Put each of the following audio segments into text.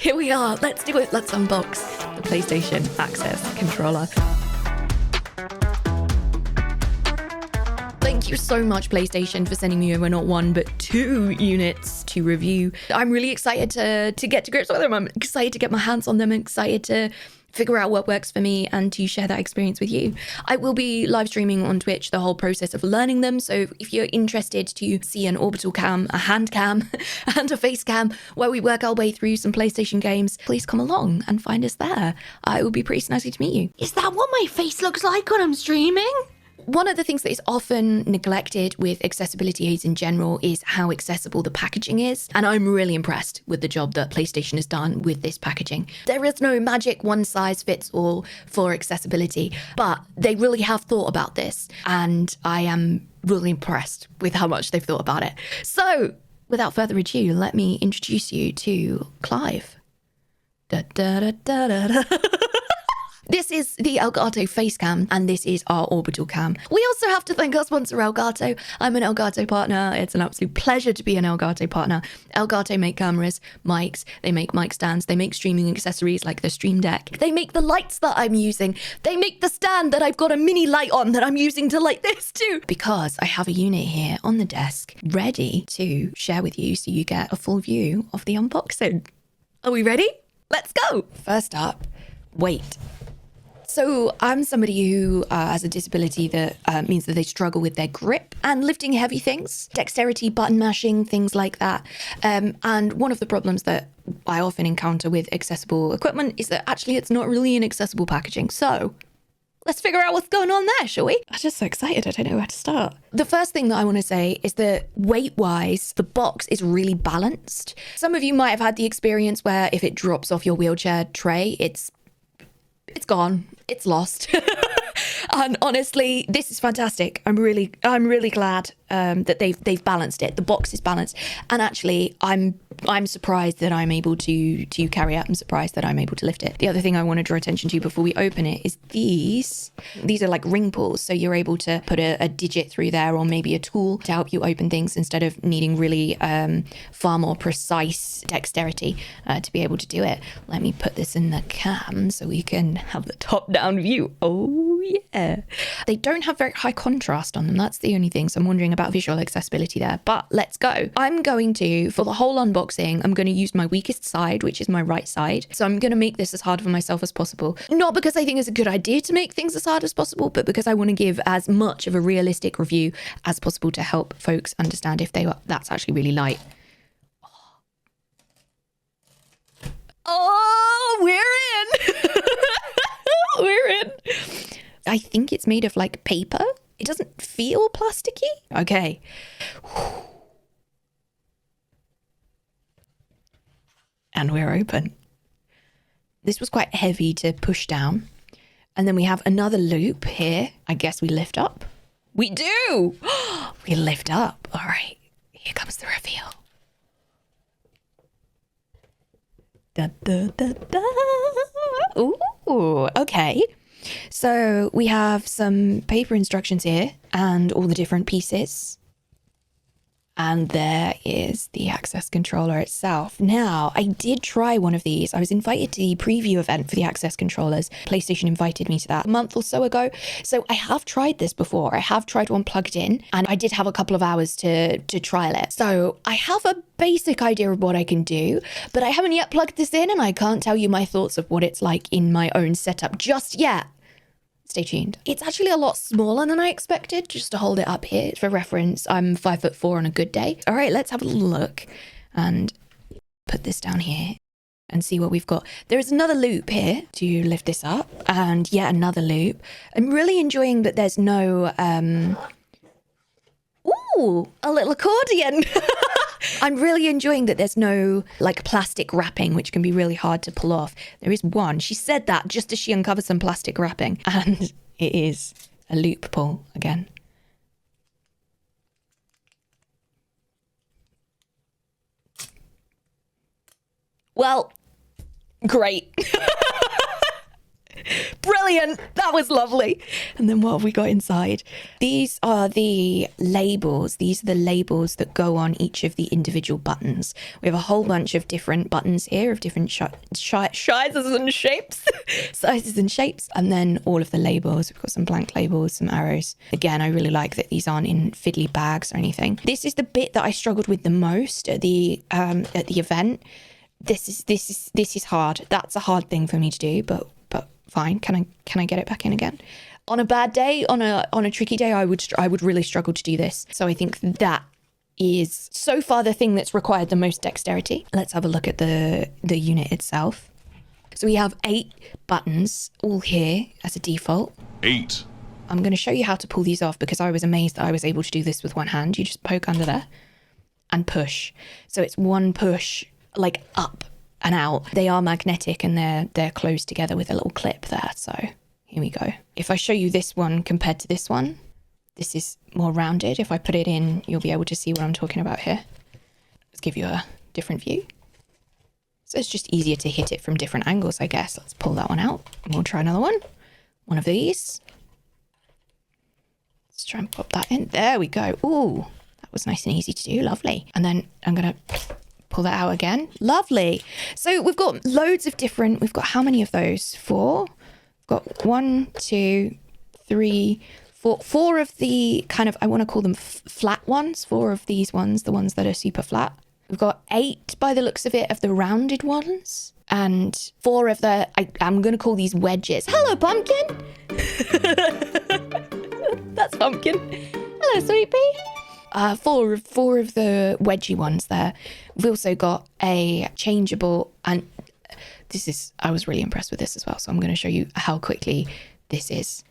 Here we are. Let's do it. Let's unbox the PlayStation Access controller. Thank you so much, PlayStation, for sending me over not one, but 2 units to review. I'm really excited to get to grips with them. I'm excited to get my hands on them. I'm excited to figure out what works for me and to share that experience with you. I will be live streaming on Twitch the whole process of learning them. So if you're interested to see an orbital cam, a hand cam, and a face cam where we work our way through some PlayStation games, please come along and find us there. It would be pretty nice to meet you. Is that what my face looks like when I'm streaming? One of the things that is often neglected with accessibility aids in general is how accessible the packaging is. And I'm really impressed with the job that PlayStation has done with this packaging. There is no magic one size fits all for accessibility, but they really have thought about this. And I am really impressed with how much they've thought about it. So without further ado, let me introduce you to Clive. Da, da, da, da, da, da. This is the Elgato face cam, and this is our orbital cam. We also have to thank our sponsor, Elgato. I'm an Elgato partner. It's an absolute pleasure to be an Elgato partner. Elgato make cameras, mics, they make mic stands, they make streaming accessories like the Stream Deck. They make the lights that I'm using. They make the stand that I've got a mini light on that I'm using to light this too. Because I have a unit here on the desk ready to share with you so you get a full view of the unboxing. Are we ready? Let's go. First up, weight. So I'm somebody who has a disability that means that they struggle with their grip and lifting heavy things, dexterity, button mashing, things like that. And one of the problems that I often encounter with accessible equipment is that actually it's not really an accessible packaging. So let's figure out what's going on there, shall we? I'm just so excited. I don't know where to start. The first thing that I want to say is that weight-wise, the box is really balanced. Some of you might have had the experience where if it drops off your wheelchair tray, it's gone. It's lost. And honestly, this is fantastic. I'm really glad that they've balanced it. The box is balanced, and actually, I'm surprised that I'm able to carry it. I'm surprised that I'm able to lift it. The other thing I want to draw attention to before we open it is these are like ring pulls, so you're able to put a digit through there or maybe a tool to help you open things instead of needing really far more precise dexterity to be able to do it. Let me put this in the cam so we can have the top-down view. Oh yeah. They don't have very high contrast on them. That's the only thing. So I'm wondering about visual accessibility there, but let's go. I'm going to, for the whole unboxing, I'm going to use my weakest side, which is my right side. So I'm going to make this as hard for myself as possible. Not because I think it's a good idea to make things as hard as possible, but because I want to give as much of a realistic review as possible to help folks understand if that's actually really light. Oh, we're in. We're in. I think it's made of like paper. It doesn't feel plasticky. Okay. And we're open. This was quite heavy to push down. And then we have another loop here. I guess we lift up. We do. We lift up. All right. Here comes the reveal. Da, da, da, da. Ooh, okay. So we have some paper instructions here and all the different pieces. And there is the access controller itself. Now, I did try one of these. I was invited to the preview event for the access controllers. PlayStation invited me to that a month or so ago. So I have tried this before. I have tried one plugged in, and I did have a couple of hours to trial it. So I have a basic idea of what I can do, but I haven't yet plugged this in, and I can't tell you my thoughts of what it's like in my own setup just yet. Stay tuned. It's actually a lot smaller than I expected. Just to hold it up here for reference, I'm 5'4" on a good day. All right, let's have a little look and put this down here and see what we've got. There is another loop here to lift this up, and yet another loop. I'm really enjoying that there's no ooh, a little accordion. I'm really enjoying that there's no like plastic wrapping, which can be really hard to pull off. There is one. She said that just as she uncovered some plastic wrapping, and it is a loop pull again. Well, great. Brilliant. That was lovely. And then what have we got inside? These are the labels. These are the labels that go on each of the individual buttons. We have a whole bunch of different buttons here of different sizes and shapes. Sizes and shapes. And then all of the labels. We've got some blank labels, some arrows. Again, I really like that these aren't in fiddly bags or anything. This is the bit that I struggled with the most at the event. This is hard. That's a hard thing for me to do, but fine. Can I get it back in again? On a bad day, on a tricky day, I would really struggle to do this. So I think that is so far the thing that's required the most dexterity. Let's have a look at the unit itself. So we have 8 buttons all here as a default. 8. I'm going to show you how to pull these off because I was amazed that I was able to do this with one hand. You just poke under there and push. So it's one push, like up and out. They are magnetic and they're closed together with a little clip there. So here we go. If I show you this one compared to this one, this is more rounded. If I put it in, you'll be able to see what I'm talking about here. Let's give you a different view. So it's just easier to hit it from different angles, I guess. Let's pull that one out and we'll try another one. One of these. Let's try and pop that in. There we go. Ooh, that was nice and easy to do. Lovely. And then I'm going to pull that out again. Lovely. So we've got loads of different, we've got how many of those? 4. We've got 1, 2, 3, 4. 4 of the kind of, I want to call them flat ones. 4 of these ones, the ones that are super flat. We've got 8 by the looks of it of the rounded ones. And 4 of the, I'm going to call these wedges. Hello, Pumpkin. That's Pumpkin. Hello, Sweet Pea. 4 of the wedgy ones there. We've also got a changeable, and I was really impressed with this as well. So I'm going to show you how quickly this is.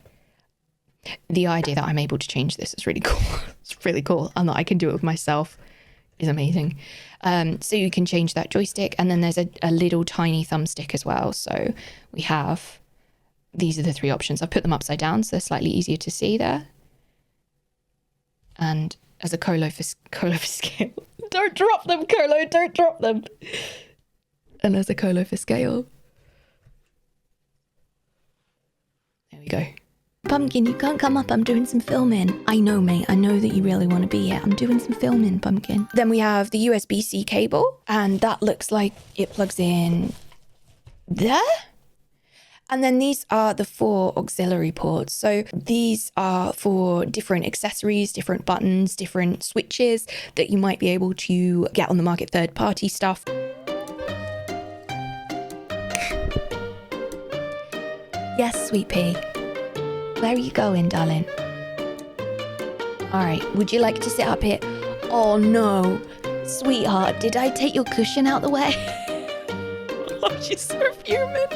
The idea that I'm able to change this is really cool. It's really cool. And that I can do it with myself is amazing. So you can change that joystick, and then there's a little tiny thumbstick as well. So we have, these are the 3 options. I've put them upside down, so they're slightly easier to see there. And as a colo for scale. Don't drop them, Colo, don't drop them. And as a colo for scale. There we go. Pumpkin, you can't come up. I'm doing some filming. I know, mate. I know that you really want to be here. I'm doing some filming, Pumpkin. Then we have the USB-C cable, and that looks like it plugs in there. And then these are the 4 auxiliary ports. So these are for different accessories, different buttons, different switches that you might be able to get on the market, third-party stuff. Yes, Sweet Pea. Where are you going, darling? All right, would you like to sit up here? Oh, no. Sweetheart, did I take your cushion out the way? Oh, she's so fuming.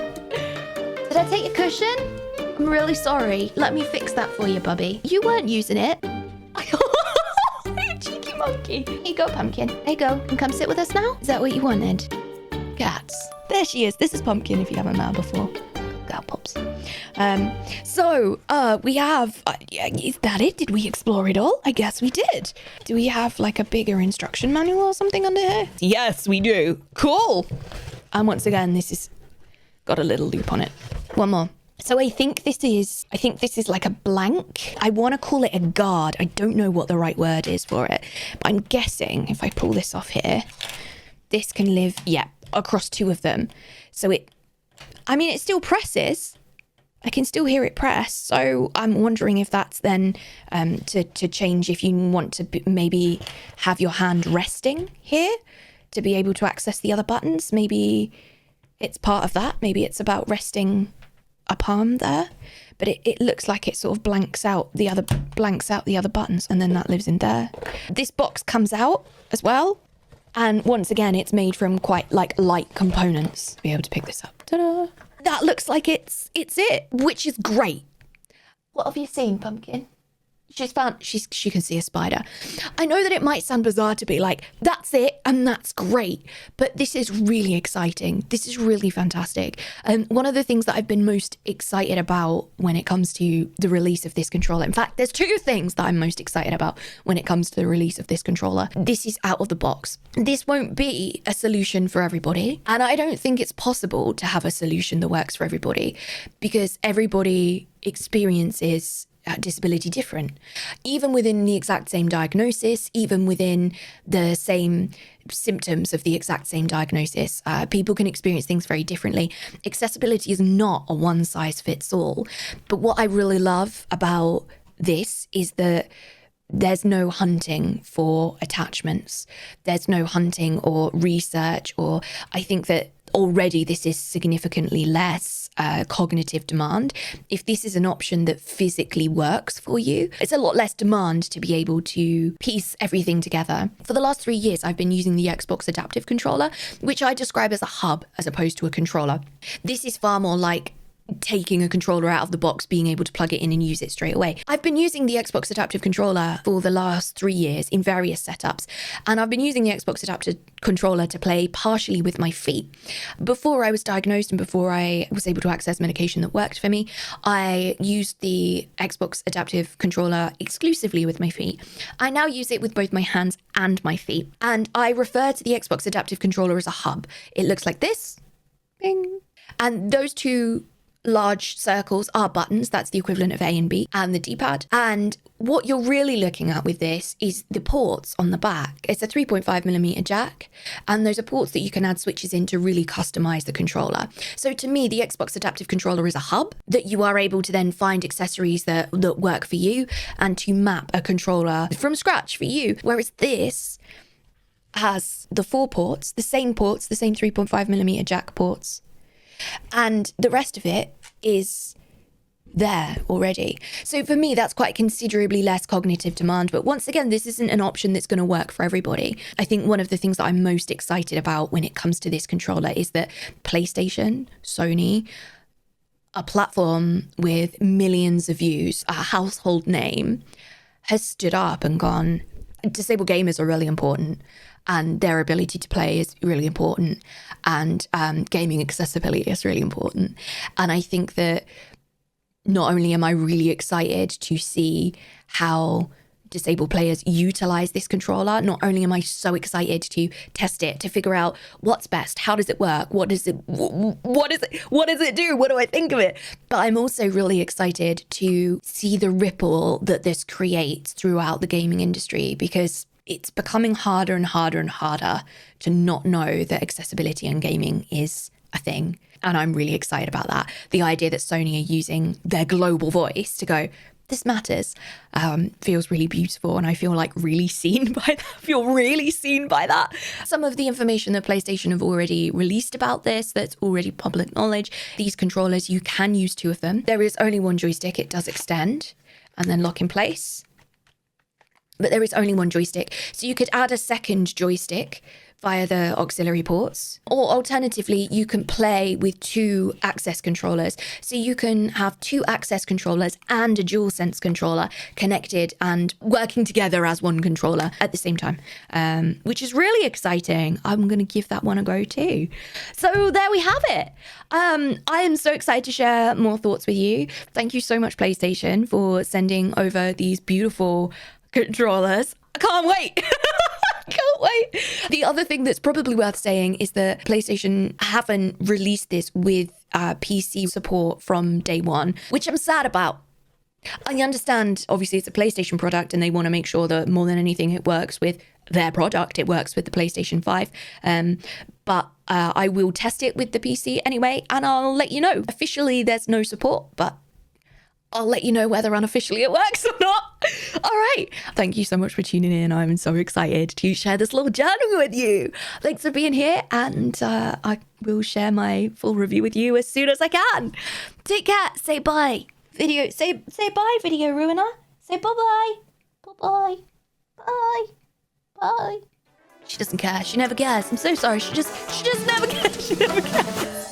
Did I take your cushion? I'm really sorry. Let me fix that for you, Bubby. You weren't using it. You cheeky monkey. Here you go, Pumpkin. There you go. And come sit with us now? Is that what you wanted? Cats. There she is. This is Pumpkin, if you haven't met her before. Girl pops. We have... is that it? Did we explore it all? I guess we did. Do we have, like, a bigger instruction manual or something under here? Yes, we do. Cool. And once again, this is... got a little loop on it. One more. So I think this is like a blank. I want to call it a guard. I don't know what the right word is for it. But I'm guessing if I pull this off here, this can live, across 2 of them. So it still presses. I can still hear it press. So I'm wondering if that's then to change if you want to maybe have your hand resting here to be able to access the other buttons. Maybe it's part of that. Maybe it's about resting a palm there, but it looks like it sort of blanks out the other buttons, and then that lives in there. This box comes out as well, and once again, it's made from quite like light components. Be able to pick this up. Ta-da! That looks like it's it, which is great. What have you seen, Pumpkin? she can see a spider. I know that it might sound bizarre to be like, that's it and that's great, but this is really exciting. This is really fantastic. And one of the things that I've been most excited about when it comes to the release of this controller, in fact, there's two things that I'm most excited about when it comes to the release of this controller. This is out of the box. This won't be a solution for everybody. And I don't think it's possible to have a solution that works for everybody, because everybody experiences disability different. Even within the exact same diagnosis, even within the same symptoms of the exact same diagnosis, people can experience things very differently. Accessibility is not a one size fits all. But what I really love about this is that there's no hunting for attachments. There's no hunting or research, or I think that already this is significantly less cognitive demand. If this is an option that physically works for you, it's a lot less demand to be able to piece everything together. For the last 3 years, I've been using the Xbox Adaptive Controller, which I describe as a hub as opposed to a controller. This is far more like taking a controller out of the box, being able to plug it in and use it straight away. I've been using the Xbox Adaptive Controller for the last 3 years in various setups, and I've been using the Xbox Adaptive Controller to play partially with my feet. Before I was diagnosed and before I was able to access medication that worked for me, I used the Xbox Adaptive Controller exclusively with my feet. I now use it with both my hands and my feet, and I refer to the Xbox Adaptive Controller as a hub. It looks like this. Bing. And those two large circles are buttons. That's the equivalent of A and B, and the D-pad. And what you're really looking at with this is the ports on the back. It's a 3.5mm jack, and those are ports that you can add switches in to really customize the controller. So to me, the Xbox Adaptive Controller is a hub that you are able to then find accessories that work for you and to map a controller from scratch for you. Whereas this has the 4 ports, the same 3.5mm jack ports, and the rest of it is there already. So for me, that's quite considerably less cognitive demand. But once again, this isn't an option that's going to work for everybody. I think one of the things that I'm most excited about when it comes to this controller is that PlayStation, Sony, a platform with millions of views, a household name, has stood up and gone, disabled gamers are really important, and their ability to play is really important, and gaming accessibility is really important. And I think that not only am I really excited to see how disabled players utilize this controller, not only am I so excited to test it, to figure out what's best, how does it work, what does it do, what do I think of it, but I'm also really excited to see the ripple that this creates throughout the gaming industry, because it's becoming harder and harder and harder to not know that accessibility in gaming is a thing. And I'm really excited about that. The idea that Sony are using their global voice to go, this matters, feels really beautiful. And I feel like really seen by that. Some of the information that PlayStation have already released about this, that's already public knowledge. These controllers, you can use 2 of them. There is only one joystick. It does extend and then lock in place, but there is only one joystick. So you could add a second joystick via the auxiliary ports, or alternatively, you can play with 2 access controllers. So you can have 2 access controllers and a DualSense controller connected and working together as one controller at the same time, which is really exciting. I'm going to give that one a go too. So there we have it. I am so excited to share more thoughts with you. Thank you so much, PlayStation, for sending over these beautiful controllers. I can't wait. Can't wait. The other thing that's probably worth saying is that PlayStation haven't released this with PC support from day one, which I'm sad about. I understand, obviously, it's a PlayStation product and they want to make sure that more than anything, it works with their product. It works with the PlayStation 5. But I will test it with the PC anyway, and I'll let you know. Officially, there's no support, but I'll let you know whether unofficially it works or not. All right. Thank you so much for tuning in. I'm so excited to share this little journey with you. Thanks for being here, and I will share my full review with you as soon as I can. Take care. Say bye. Say bye, video ruiner. Say bye-bye. Bye-bye. Bye. Bye. She doesn't care. She never cares. I'm so sorry. She just never cares. She never cares.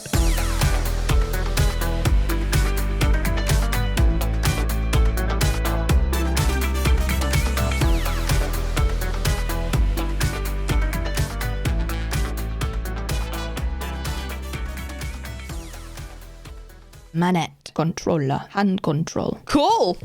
Manette controller, hand control. Cool.